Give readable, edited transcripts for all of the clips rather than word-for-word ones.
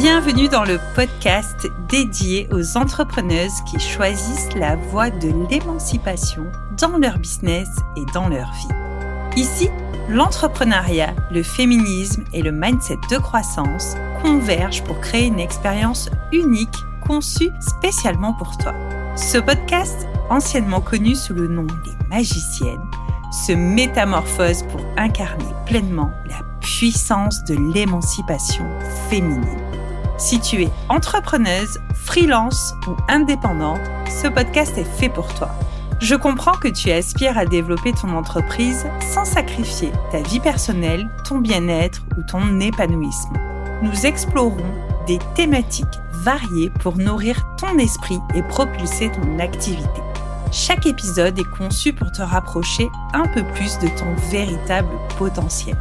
Bienvenue dans le podcast dédié aux entrepreneuses qui choisissent la voie de l'émancipation dans leur business et dans leur vie. Ici, l'entrepreneuriat, le féminisme et le mindset de croissance convergent pour créer une expérience unique conçue spécialement pour toi. Ce podcast, anciennement connu sous le nom des magiciennes, se métamorphose pour incarner pleinement la puissance de l'émancipation féminine. Si tu es entrepreneuse, freelance ou indépendante, ce podcast est fait pour toi. Je comprends que tu aspires à développer ton entreprise sans sacrifier ta vie personnelle, ton bien-être ou ton épanouissement. Nous explorons des thématiques variées pour nourrir ton esprit et propulser ton activité. Chaque épisode est conçu pour te rapprocher un peu plus de ton véritable potentiel.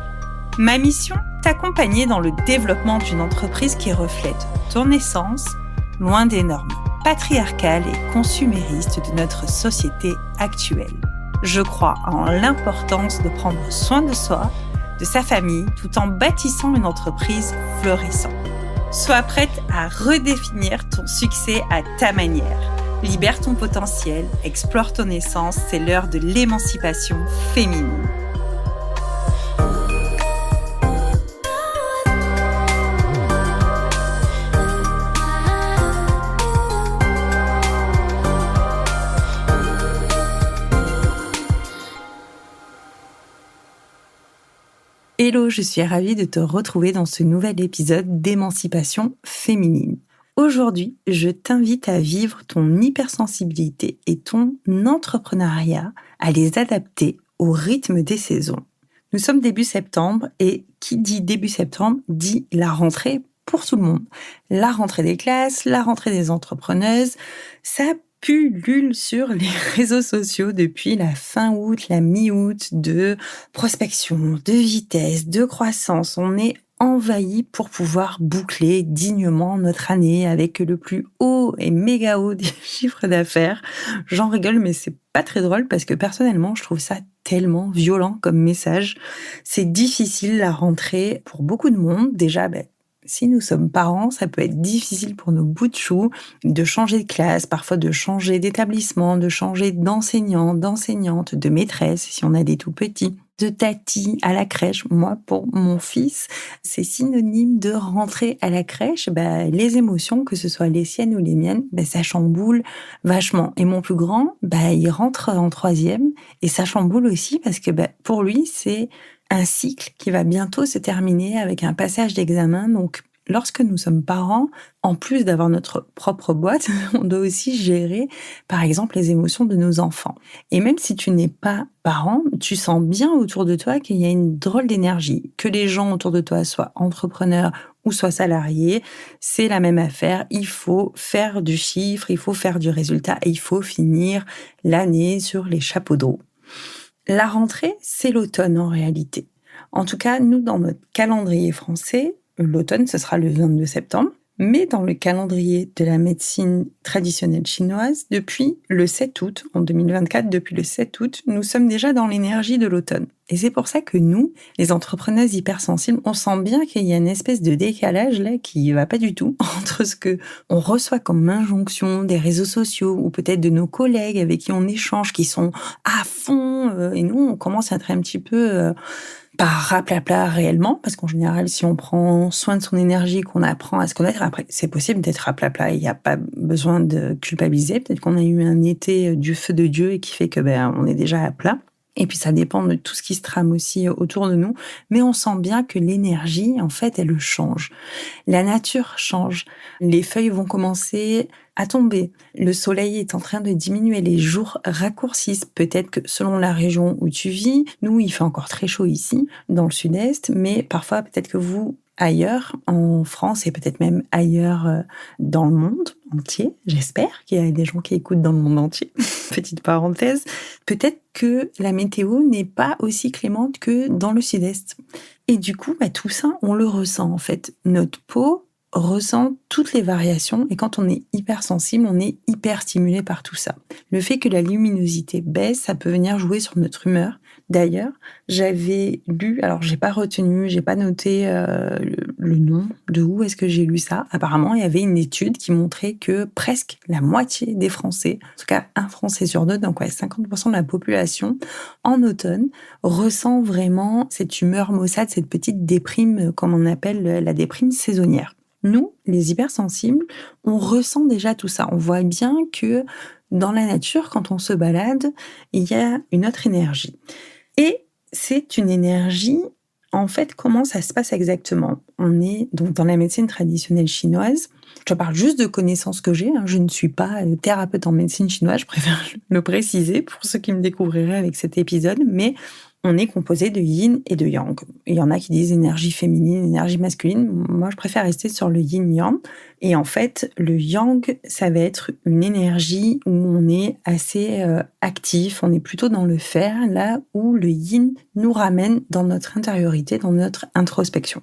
Ma mission, t'accompagner dans le développement d'une entreprise qui reflète ton essence, loin des normes patriarcales et consuméristes de notre société actuelle. Je crois en l'importance de prendre soin de soi, de sa famille, tout en bâtissant une entreprise florissante. Sois prête à redéfinir ton succès à ta manière. Libère ton potentiel, explore ton essence, c'est l'heure de l'émancipation féminine. Hello, je suis ravie de te retrouver dans ce nouvel épisode d'émancipation féminine. Aujourd'hui, je t'invite à vivre ton hypersensibilité et ton entrepreneuriat, à les adapter au rythme des saisons. Nous sommes début septembre et qui dit début septembre dit la rentrée pour tout le monde. La rentrée des classes, la rentrée des entrepreneuses, ça pullule sur les réseaux sociaux depuis la fin août, la mi-août, de prospection, de vitesse, de croissance. On est envahi pour pouvoir boucler dignement notre année avec le plus haut et méga haut des chiffres d'affaires. J'en rigole, mais c'est pas très drôle parce que personnellement, je trouve ça tellement violent comme message. C'est difficile la rentrée pour beaucoup de monde. Déjà, si nous sommes parents, ça peut être difficile pour nos bouts de chou de changer de classe, parfois de changer d'établissement, de changer d'enseignant, d'enseignante, de maîtresse, si on a des tout petits, de tati à la crèche. Moi, pour mon fils, c'est synonyme de rentrer à la crèche. Les émotions, que ce soit les siennes ou les miennes, ça chamboule vachement. Et mon plus grand, il rentre en 3e et ça chamboule aussi parce que pour lui, c'est un cycle qui va bientôt se terminer avec un passage d'examen. Donc, lorsque nous sommes parents, en plus d'avoir notre propre boîte, on doit aussi gérer, par exemple, les émotions de nos enfants. Et même si tu n'es pas parent, tu sens bien autour de toi qu'il y a une drôle d'énergie. Que les gens autour de toi soient entrepreneurs ou soient salariés, c'est la même affaire. Il faut faire du chiffre, il faut faire du résultat et il faut finir l'année sur les chapeaux de roue. La rentrée, c'est l'automne en réalité. En tout cas, nous, dans notre calendrier français, l'automne, ce sera le 22 septembre. Mais dans le calendrier de la médecine traditionnelle chinoise, depuis le 7 août, en 2024, depuis le 7 août, nous sommes déjà dans l'énergie de l'automne. Et c'est pour ça que nous, les entrepreneuses hypersensibles, on sent bien qu'il y a une espèce de décalage là qui va pas du tout entre ce que on reçoit comme injonction des réseaux sociaux ou peut-être de nos collègues avec qui on échange, qui sont à fond, et nous, on commence à être un petit peu pas raplapla réellement, parce qu'en général, si on prend soin de son énergie, qu'on apprend à se connaître, après, c'est possible d'être raplapla, il n'y a pas besoin de culpabiliser. Peut-être qu'on a eu un été du feu de Dieu et qui fait que on est déjà à plat. Et puis ça dépend de tout ce qui se trame aussi autour de nous, mais on sent bien que l'énergie, en fait, elle change. La nature change. Les feuilles vont commencer à tomber. Le soleil est en train de diminuer. Les jours raccourcissent. Peut-être que selon la région où tu vis, nous, il fait encore très chaud ici, dans le sud-est, mais parfois, peut-être que vous, ailleurs, en France et peut-être même ailleurs dans le monde entier, j'espère qu'il y a des gens qui écoutent dans le monde entier, petite parenthèse, peut-être que la météo n'est pas aussi clémente que dans le sud-est. Et du coup, tout ça, on le ressent en fait. Notre peau ressent toutes les variations et quand on est hypersensible, on est hyper stimulé par tout ça. Le fait que la luminosité baisse, ça peut venir jouer sur notre humeur, D'ailleurs, j'avais lu, alors j'ai pas retenu, j'ai pas noté le nom de où est-ce que j'ai lu ça. Apparemment, il y avait une étude qui montrait que presque la moitié des Français, en tout cas un Français sur deux, donc 50% de la population, en automne, ressent vraiment cette humeur maussade, cette petite déprime, comme on appelle la déprime saisonnière. Nous, les hypersensibles, on ressent déjà tout ça. On voit bien que dans la nature, quand on se balade, il y a une autre énergie. Et c'est une énergie, en fait, comment ça se passe exactement? On est donc dans la médecine traditionnelle chinoise. Je parle juste de connaissances que j'ai, je ne suis pas thérapeute en médecine chinoise, je préfère le préciser pour ceux qui me découvriraient avec cet épisode, mais on est composé de yin et de yang. Il y en a qui disent énergie féminine, énergie masculine. Moi, je préfère rester sur le yin-yang. Et en fait, le yang, ça va être une énergie où on est assez actif, on est plutôt dans le faire, là où le yin nous ramène dans notre intériorité, dans notre introspection.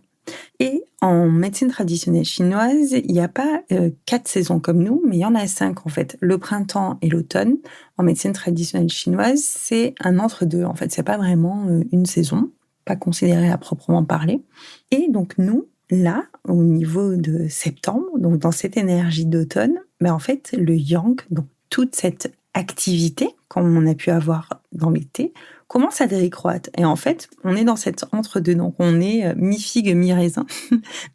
Et en médecine traditionnelle chinoise, il n'y a pas 4 saisons comme nous, mais il y en a 5 en fait. Le printemps et l'automne, en médecine traditionnelle chinoise, c'est un entre-deux. En fait, c'est pas vraiment une saison, pas considérée à proprement parler. Et donc nous, là, au niveau de septembre, donc dans cette énergie d'automne, en fait, le yang, donc toute cette activité, comme on a pu avoir dans l'été, commence à décroître. Et en fait, on est dans cet entre-deux. Donc, on est mi-figue, mi-raisin,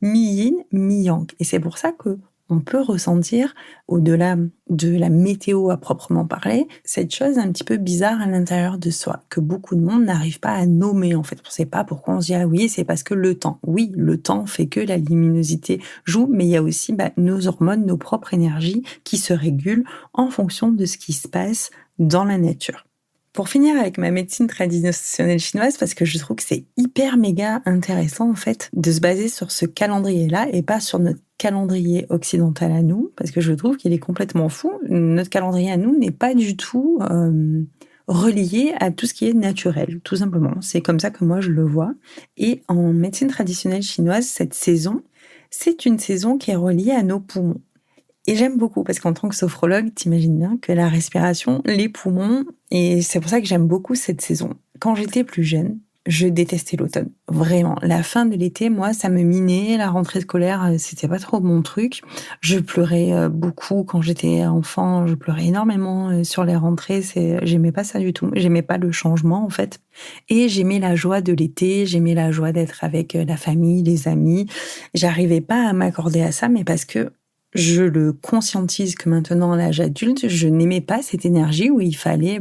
mi-yin, mi-yang. Et c'est pour ça que on peut ressentir, au-delà de la météo à proprement parler, cette chose un petit peu bizarre à l'intérieur de soi, que beaucoup de monde n'arrive pas à nommer, en fait. On ne sait pas pourquoi on se dit, ah oui, c'est parce que le temps. Oui, le temps fait que la luminosité joue, mais il y a aussi nos hormones, nos propres énergies qui se régulent en fonction de ce qui se passe dans la nature. Pour finir avec ma médecine traditionnelle chinoise, parce que je trouve que c'est hyper méga intéressant en fait de se baser sur ce calendrier-là et pas sur notre calendrier occidental à nous, parce que je trouve qu'il est complètement fou. Notre calendrier à nous n'est pas du tout relié à tout ce qui est naturel, tout simplement. C'est comme ça que moi je le vois. Et en médecine traditionnelle chinoise, cette saison, c'est une saison qui est reliée à nos poumons. Et j'aime beaucoup parce qu'en tant que sophrologue, t'imagines bien que la respiration, les poumons, et c'est pour ça que j'aime beaucoup cette saison. Quand j'étais plus jeune, je détestais l'automne. Vraiment. La fin de l'été, moi, ça me minait. La rentrée scolaire, c'était pas trop mon truc. Je pleurais beaucoup quand j'étais enfant. Je pleurais énormément sur les rentrées. J'aimais pas ça du tout. J'aimais pas le changement, en fait. Et j'aimais la joie de l'été. J'aimais la joie d'être avec la famille, les amis. J'arrivais pas à m'accorder à ça, mais parce que je le conscientise que maintenant, à l'âge adulte, je n'aimais pas cette énergie où il fallait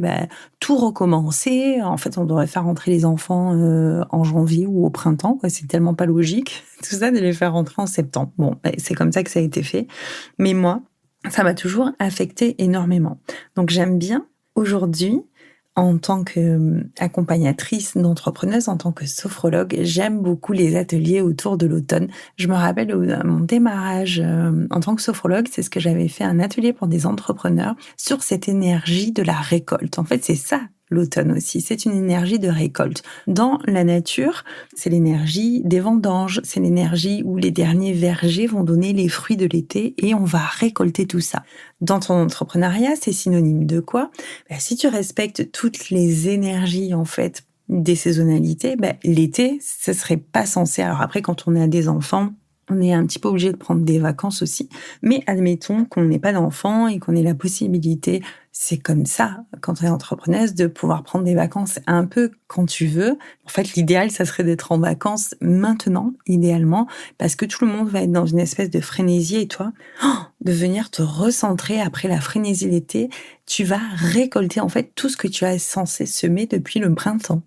tout recommencer. En fait, on devrait faire rentrer les enfants en janvier ou au printemps, quoi. C'est tellement pas logique, tout ça, de les faire rentrer en septembre. Bon, c'est comme ça que ça a été fait. Mais moi, ça m'a toujours affecté énormément. Donc, j'aime bien aujourd'hui, en tant qu'accompagnatrice d'entrepreneuse, en tant que sophrologue, j'aime beaucoup les ateliers autour de l'automne. Je me rappelle à mon démarrage en tant que sophrologue, c'est ce que j'avais fait, un atelier pour des entrepreneurs sur cette énergie de la récolte. En fait, c'est ça l'automne aussi, c'est une énergie de récolte. Dans la nature, c'est l'énergie des vendanges, c'est l'énergie où les derniers vergers vont donner les fruits de l'été et on va récolter tout ça. Dans ton entrepreneuriat, c'est synonyme de quoi ? Si tu respectes toutes les énergies, en fait, des saisonnalités, l'été, ce serait pas censé. Alors après, quand on a des enfants, on est un petit peu obligé de prendre des vacances aussi. Mais admettons qu'on n'ait pas d'enfants et qu'on ait la possibilité, c'est comme ça, quand on est entrepreneuse, de pouvoir prendre des vacances un peu quand tu veux. En fait, l'idéal, ça serait d'être en vacances maintenant, idéalement, parce que tout le monde va être dans une espèce de frénésie et toi, de venir te recentrer après la frénésie l'été, tu vas récolter en fait tout ce que tu as censé semer depuis le printemps.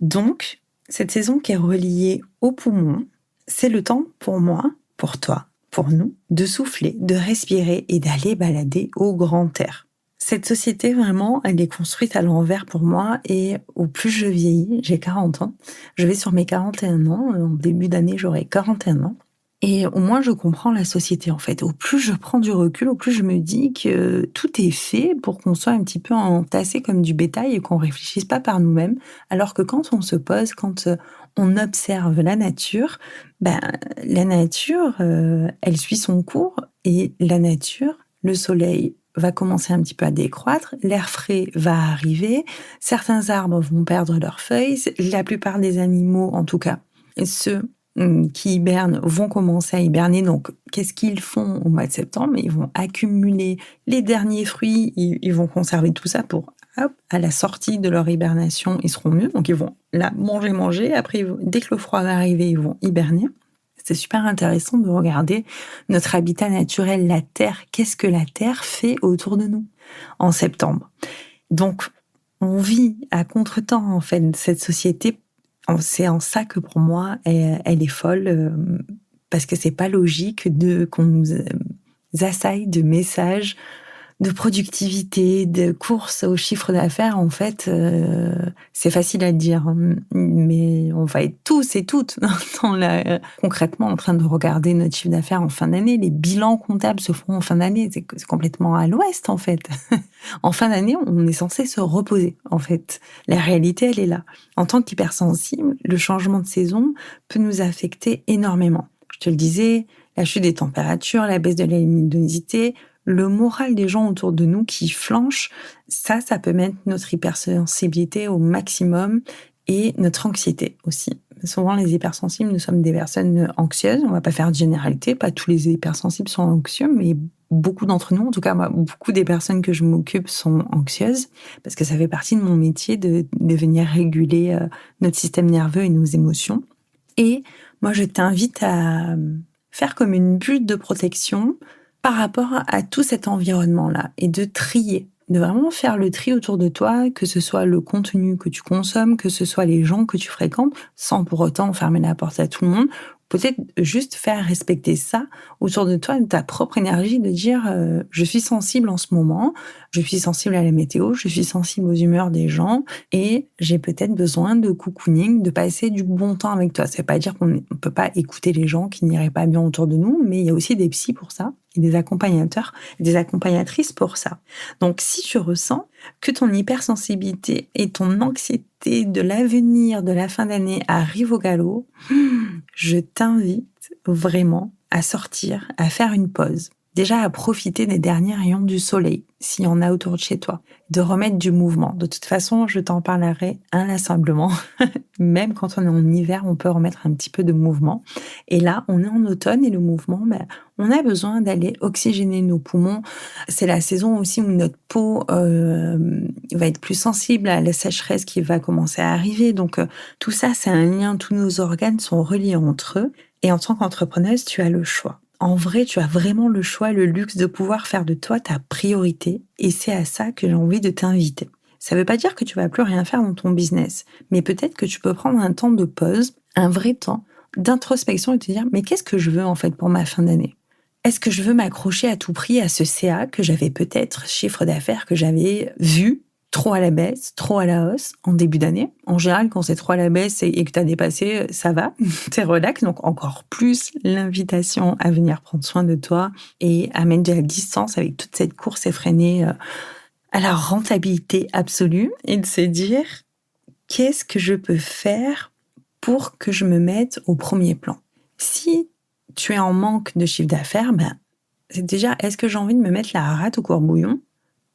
Donc, cette saison qui est reliée aux poumons, c'est le temps pour moi, pour toi, pour nous, de souffler, de respirer et d'aller balader au grand air. Cette société, vraiment, elle est construite à l'envers pour moi et au plus je vieillis, j'ai 40 ans, je vais sur mes 41 ans, en début d'année j'aurai 41 ans, et au moins je comprends la société en fait. Au plus je prends du recul, au plus je me dis que tout est fait pour qu'on soit un petit peu entassé comme du bétail et qu'on réfléchisse pas par nous-mêmes, alors que quand on se pose, quand on observe la nature, la nature, elle suit son cours et la nature, le soleil va commencer un petit peu à décroître, l'air frais va arriver, certains arbres vont perdre leurs feuilles, la plupart des animaux, en tout cas, ceux qui hibernent vont commencer à hiberner. Donc, qu'est-ce qu'ils font au mois de septembre? Ils vont accumuler les derniers fruits, ils vont conserver tout ça pour, hop, à la sortie de leur hibernation, ils seront mieux. Donc, ils vont là manger. Après, dès que le froid va arriver, ils vont hiberner. C'est super intéressant de regarder notre habitat naturel, la Terre. Qu'est-ce que la Terre fait autour de nous en septembre? Donc, on vit à contre-temps, en fait, cette société. C'est en ça que, pour moi, elle est folle, parce que c'est pas logique qu'on nous assaille de messages de productivité, de course au chiffre d'affaires. En fait, c'est facile à dire, mais on va être tous et toutes concrètement en train de regarder notre chiffre d'affaires en fin d'année. Les bilans comptables se font en fin d'année. C'est complètement à l'ouest, en fait. En fin d'année, on est censé se reposer, en fait. La réalité, elle est là. En tant qu'hypersensible, le changement de saison peut nous affecter énormément. Je te le disais, la chute des températures, la baisse de la luminosité, le moral des gens autour de nous qui flanche, ça peut mettre notre hypersensibilité au maximum et notre anxiété aussi. Souvent, les hypersensibles, nous sommes des personnes anxieuses. On va pas faire de généralité. Pas tous les hypersensibles sont anxieux, mais beaucoup d'entre nous, en tout cas, beaucoup des personnes que je m'occupe sont anxieuses parce que ça fait partie de mon métier de venir réguler notre système nerveux et nos émotions. Et moi, je t'invite à faire comme une bulle de protection par rapport à tout cet environnement-là et de trier, de vraiment faire le tri autour de toi, que ce soit le contenu que tu consommes, que ce soit les gens que tu fréquentes, sans pour autant fermer la porte à tout le monde. Peut-être juste faire respecter ça autour de toi, de ta propre énergie, de dire je suis sensible en ce moment, je suis sensible à la météo, je suis sensible aux humeurs des gens et j'ai peut-être besoin de cocooning, de passer du bon temps avec toi. Ça veut pas dire qu'on ne peut pas écouter les gens qui n'iraient pas bien autour de nous, mais il y a aussi des psys pour ça, et des accompagnateurs, et des accompagnatrices pour ça. Donc si tu ressens que ton hypersensibilité et ton anxiété de l'avenir, de la fin d'année arrivent au galop, je t'invite vraiment à sortir, à faire une pause. Déjà à profiter des derniers rayons du soleil, s'il y en a autour de chez toi, de remettre du mouvement. De toute façon, je t'en parlerai inlassablement. Même quand on est en hiver, on peut remettre un petit peu de mouvement. Et là, on est en automne et le mouvement, on a besoin d'aller oxygéner nos poumons. C'est la saison aussi où notre peau va être plus sensible à la sécheresse qui va commencer à arriver. Donc tout ça, c'est un lien. Tous nos organes sont reliés entre eux. Et en tant qu'entrepreneuse, tu as le choix. En vrai, tu as vraiment le choix, le luxe de pouvoir faire de toi ta priorité. Et c'est à ça que j'ai envie de t'inviter. Ça ne veut pas dire que tu vas plus rien faire dans ton business, mais peut-être que tu peux prendre un temps de pause, un vrai temps d'introspection et te dire, mais qu'est-ce que je veux en fait pour ma fin d'année? Est-ce que je veux m'accrocher à tout prix à ce CA que j'avais peut-être, chiffre d'affaires que j'avais vu trop à la baisse, trop à la hausse en début d'année? En général, quand c'est trop à la baisse et que tu as dépassé, ça va, t'es relax. Donc encore plus l'invitation à venir prendre soin de toi et à mettre de la distance avec toute cette course effrénée à la rentabilité absolue et de se dire qu'est-ce que je peux faire pour que je me mette au premier plan. Si tu es en manque de chiffre d'affaires, c'est déjà est-ce que j'ai envie de me mettre la rate au courbouillon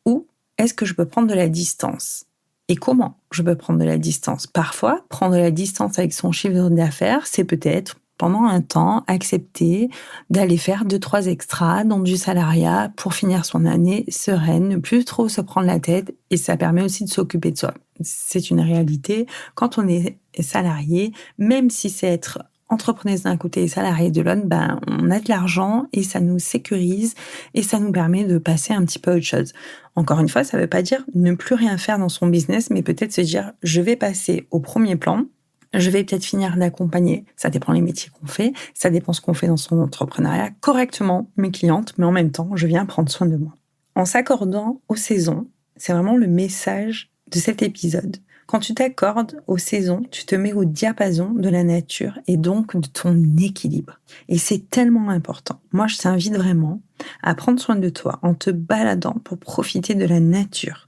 ou est-ce que je peux prendre de la distance? Et comment je peux prendre de la distance? Parfois, prendre de la distance avec son chiffre d'affaires, c'est peut-être pendant un temps accepter d'aller faire 2-3 extras dans du salariat pour finir son année sereine, ne plus trop se prendre la tête et ça permet aussi de s'occuper de soi. C'est une réalité. Quand on est salarié, même si c'est être entrepreneuse d'un côté et salarié de l'autre, on a de l'argent et ça nous sécurise et ça nous permet de passer un petit peu à autre chose. Encore une fois, ça ne veut pas dire ne plus rien faire dans son business, mais peut-être se dire je vais passer au premier plan, je vais peut-être finir d'accompagner, ça dépend les métiers qu'on fait, ça dépend ce qu'on fait dans son entrepreneuriat, correctement mes clientes, mais en même temps, je viens prendre soin de moi. En s'accordant aux saisons, c'est vraiment le message de cet épisode. Quand tu t'accordes aux saisons, tu te mets au diapason de la nature et donc de ton équilibre. Et c'est tellement important. Moi, je t'invite vraiment à prendre soin de toi en te baladant pour profiter de la nature,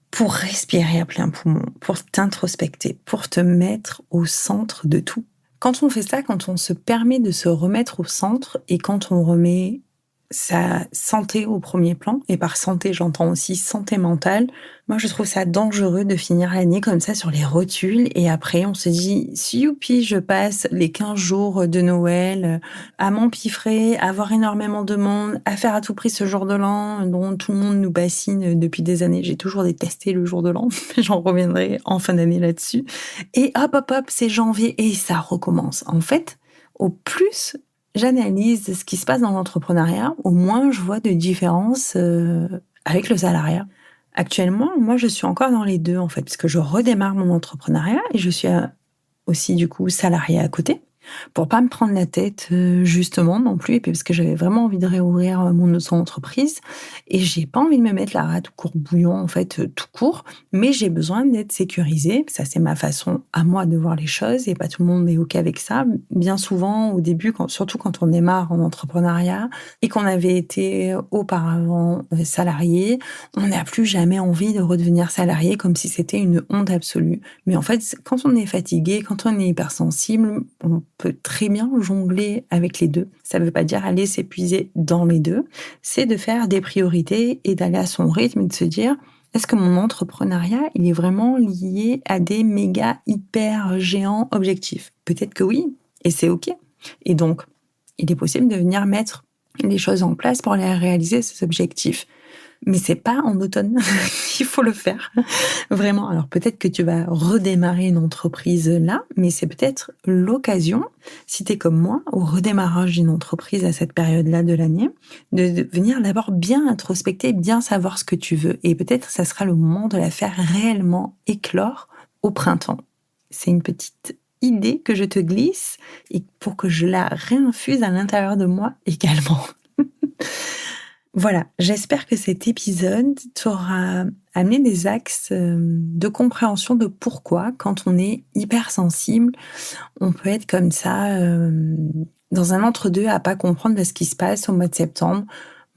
pour respirer à plein poumon, pour t'introspecter, pour te mettre au centre de tout. Quand on fait ça, quand on se permet de se remettre au centre et quand on remet sa santé au premier plan. Et par santé, j'entends aussi santé mentale. Moi, je trouve ça dangereux de finir l'année comme ça sur les rotules. Et après, on se dit, si youpi, je passe les 15 jours de Noël à m'empiffrer, à avoir énormément de monde, à faire à tout prix ce jour de l'an dont tout le monde nous bassine depuis des années. J'ai toujours détesté le jour de l'an. J'en reviendrai en fin d'année là-dessus. Et hop, hop, hop, c'est janvier et ça recommence. En fait, au plus j'analyse ce qui se passe dans l'entrepreneuriat, au moins je vois de différences avec le salariat. Actuellement, moi, je suis encore dans les deux, en fait, parce que je redémarre mon entrepreneuriat et je suis aussi, du coup, salariée à côté, pour pas me prendre la tête, justement, non plus, et puis parce que j'avais vraiment envie de réouvrir mon auto-entreprise, et j'ai pas envie de me mettre la rate au courbouillon, en fait, tout court, mais j'ai besoin d'être sécurisée. Ça, c'est ma façon à moi de voir les choses, et pas tout le monde est OK avec ça. Bien souvent, au début, surtout quand on démarre en entrepreneuriat, et qu'on avait été auparavant salarié, on n'a plus jamais envie de redevenir salarié comme si c'était une honte absolue. Mais en fait, quand on est fatigué, quand on est hypersensible, on peut très bien jongler avec les deux. Ça ne veut pas dire aller s'épuiser dans les deux. C'est de faire des priorités et d'aller à son rythme et de se dire, est-ce que mon entrepreneuriat, il est vraiment lié à des méga hyper géants objectifs? Peut-être que oui, et c'est OK. Et donc, il est possible de venir mettre les choses en place pour aller réaliser ces objectifs. Mais c'est pas en automne qu'il faut le faire. Vraiment. Alors peut-être que tu vas redémarrer une entreprise là, mais c'est peut-être l'occasion, si tu es comme moi, au redémarrage d'une entreprise à cette période-là de l'année, de venir d'abord bien introspecter, bien savoir ce que tu veux. Et peut-être ça sera le moment de la faire réellement éclore au printemps. C'est une petite idée que je te glisse et pour que je la réinfuse à l'intérieur de moi également. Voilà, j'espère que cet épisode t'aura amené des axes de compréhension de pourquoi, quand on est hypersensible, on peut être comme ça, dans un entre-deux, à pas comprendre ce qui se passe au mois de septembre.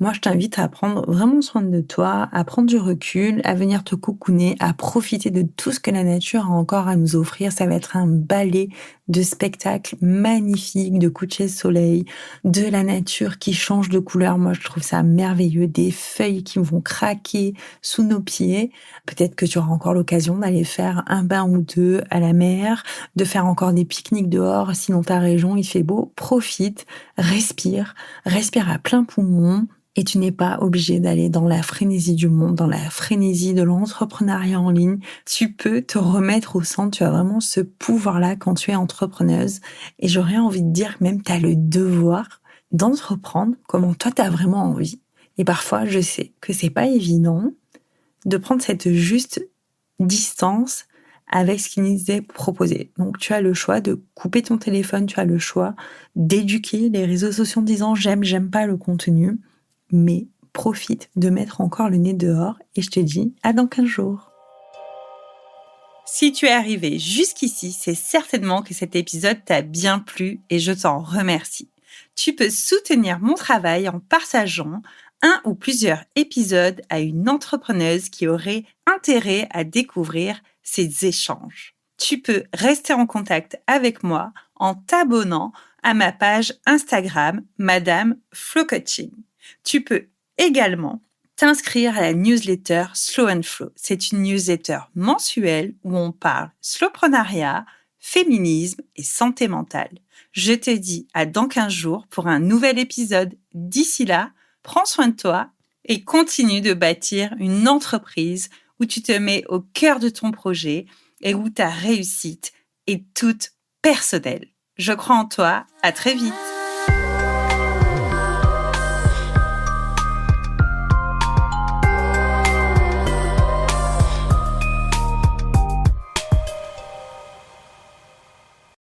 Moi, je t'invite à prendre vraiment soin de toi, à prendre du recul, à venir te cocooner, à profiter de tout ce que la nature a encore à nous offrir. Ça va être un ballet de spectacles magnifiques, de couchers de soleil, de la nature qui change de couleur. Moi, je trouve ça merveilleux. Des feuilles qui vont craquer sous nos pieds. Peut-être que tu auras encore l'occasion d'aller faire un bain ou deux à la mer, de faire encore des pique-niques dehors. Si dans ta région, il fait beau, profite, respire à plein poumon. Et tu n'es pas obligé d'aller dans la frénésie du monde, dans la frénésie de l'entrepreneuriat en ligne. Tu peux te remettre au centre. Tu as vraiment ce pouvoir-là quand tu es entrepreneuse. Et j'aurais envie de dire que même tu as le devoir d'entreprendre comment toi tu as vraiment envie. Et parfois, je sais que c'est pas évident de prendre cette juste distance avec ce qui nous est proposé. Donc, tu as le choix de couper ton téléphone, tu as le choix d'éduquer les réseaux sociaux en disant j'aime pas le contenu, mais profite de mettre encore le nez dehors et je te dis à dans 15 jours. Si tu es arrivé jusqu'ici, c'est certainement que cet épisode t'a bien plu et je t'en remercie. Tu peux soutenir mon travail en partageant un ou plusieurs épisodes à une entrepreneuse qui aurait intérêt à découvrir ces échanges. Tu peux rester en contact avec moi en t'abonnant à ma page Instagram Madame Flow Coaching. Tu peux également t'inscrire à la newsletter Slow and Flow. C'est une newsletter mensuelle où on parle slowpreneuriat, féminisme et santé mentale. Je te dis à dans 15 jours pour un nouvel épisode. D'ici là, prends soin de toi et continue de bâtir une entreprise où tu te mets au cœur de ton projet et où ta réussite est toute personnelle. Je crois en toi. À très vite.